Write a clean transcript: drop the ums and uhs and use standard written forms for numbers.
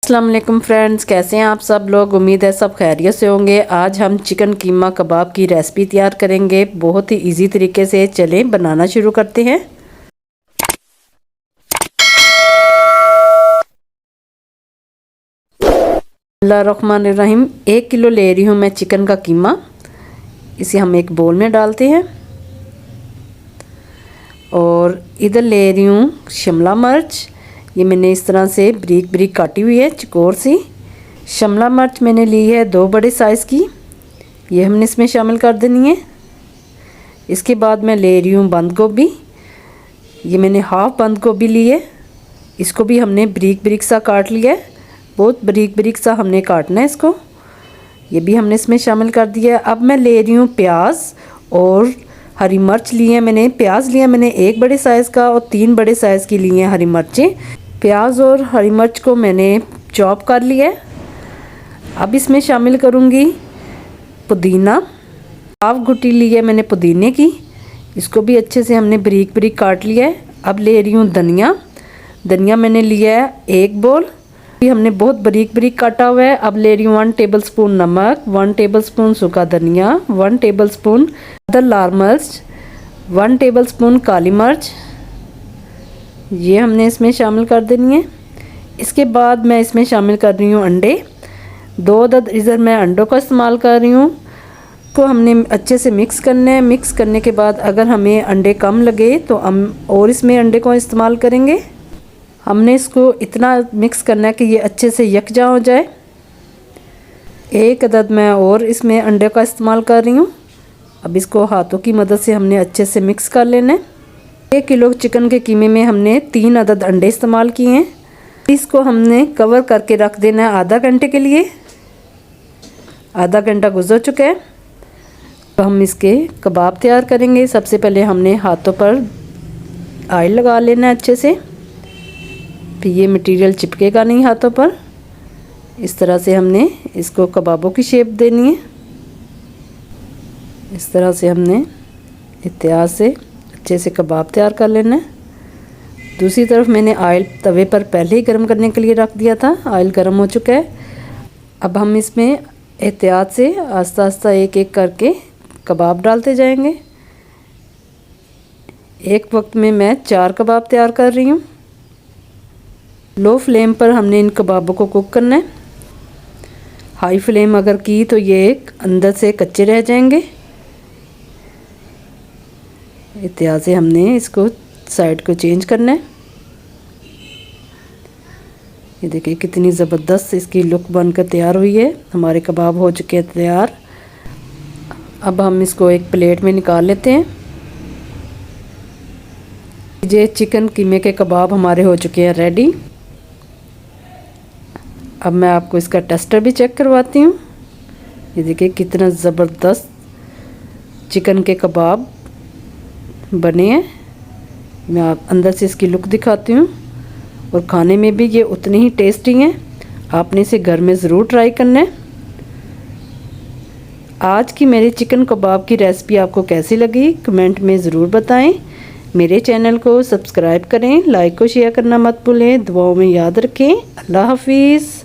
अस्सलाम वालेकुम फ्रेंड्स, कैसे हैं आप सब लोग। उम्मीद है सब खैरियत से होंगे। आज हम चिकन कीमा कबाब की रेसिपी तैयार करेंगे बहुत ही इजी तरीके से। चलें बनाना शुरू करते हैं। बिस्मिल्लाहिर्रहमानिर्रहीम। 1 किलो ले रही हूँ मैं चिकन का कीमा। इसे हम एक बोल में डालते हैं और इधर ले रही हूँ शिमला मिर्च। ये मैंने इस तरह से बारीक बारीक काटी हुई है, चकोर सी। शिमला मिर्च मैंने ली है 2 बड़े साइज़ की, ये हमने इसमें शामिल कर देनी है। इसके बाद मैं ले रही हूँ बंद गोभी। ये मैंने हाफ बंद गोभी ली है, इसको भी हमने बारीक बारीक सा काट लिया है। बहुत बारीक बारीक सा हमने काटना है इसको। ये भी हमने इसमें शामिल कर दिया है। अब मैं ले रही हूँ प्याज और हरी मिर्च ली है मैंने। प्याज लिया मैंने 1 बड़े साइज़ का और 3 बड़े साइज़ की ली हैं हरी मिर्चें। प्याज और हरी मिर्च को मैंने चॉप कर लिया है। अब इसमें शामिल करूँगी पुदीना। हाफ गुट्टी ली है मैंने पुदीने की, इसको भी अच्छे से हमने बारीक बारीक काट लिया है। अब ले रही हूँ धनिया। धनिया मैंने लिया है 1 बोल, ये हमने बहुत बारीक बारीक काटा हुआ है। अब ले रही हूँ 1 टेबलस्पून नमक, 1 टेबलस्पून सूखा धनिया, 1 टेबलस्पून अदरक लाल मिर्च, 1 टेबलस्पून काली मिर्च, ये हमने इसमें शामिल कर देनी है। इसके बाद मैं इसमें शामिल कर रही हूँ अंडे। 2 अदद इधर मैं अंडों का इस्तेमाल कर रही हूँ। को हमने अच्छे से मिक्स करना है। मिक्स करने के बाद अगर हमें अंडे कम लगे तो हम और इसमें अंडे को इस्तेमाल करेंगे। हमने इसको इतना मिक्स करना है कि ये अच्छे से यकजा हो जाए। 1 अदद मैं और इसमें अंडे का इस्तेमाल कर रही हूँ। अब इसको हाथों की मदद से हमने अच्छे से मिक्स कर लेना है। 1 किलो चिकन के कीमे में हमने 3 अदद अंडे इस्तेमाल किए हैं। इसको हमने कवर करके रख देना है आधा घंटे के लिए। आधा घंटा गुजर चुका है। तो हम इसके कबाब तैयार करेंगे। सबसे पहले हमने हाथों पर ऑयल लगा लेना है अच्छे से, फिर ये मटेरियल चिपकेगा नहीं हाथों पर। इस तरह से हमने इसको कबाबों की शेप देनी है। इस तरह से हमने एहतियात से अच्छे से कबाब तैयार कर लेना है। दूसरी तरफ मैंने ऑयल तवे पर पहले ही गर्म करने के लिए रख दिया था। ऑयल गर्म हो चुका है। अब हम इसमें एहतियात से आस्ता आस्ता एक एक करके कबाब डालते जाएंगे। एक वक्त में मैं 4 कबाब तैयार कर रही हूँ। लो फ्लेम पर हमने इन कबाबों को कुक करना है। हाई फ्लेम अगर की तो ये अंदर से कच्चे रह जाएंगे। एहतियात से हमने इसको साइड को चेंज करना है। ये देखिए कितनी ज़बरदस्त इसकी लुक बनकर तैयार हुई है। हमारे कबाब हो चुके हैं तैयार। अब हम इसको एक प्लेट में निकाल लेते हैं। ये चिकन कीमे के कबाब हमारे हो चुके हैं रेडी। अब मैं आपको इसका टेस्टर भी चेक करवाती हूँ। ये देखिए कितना ज़बरदस्त चिकन के कबाब बने हैं। मैं आप अंदर से इसकी लुक दिखाती हूँ और खाने में भी ये उतने ही टेस्टी हैं। आपने इसे घर में ज़रूर ट्राई करना है। आज की मेरी चिकन कबाब की रेसिपी आपको कैसी लगी कमेंट में ज़रूर बताएं। मेरे चैनल को सब्सक्राइब करें, लाइक और शेयर करना मत भूलें। दुआओं में याद रखें। अल्लाह हाफिज़।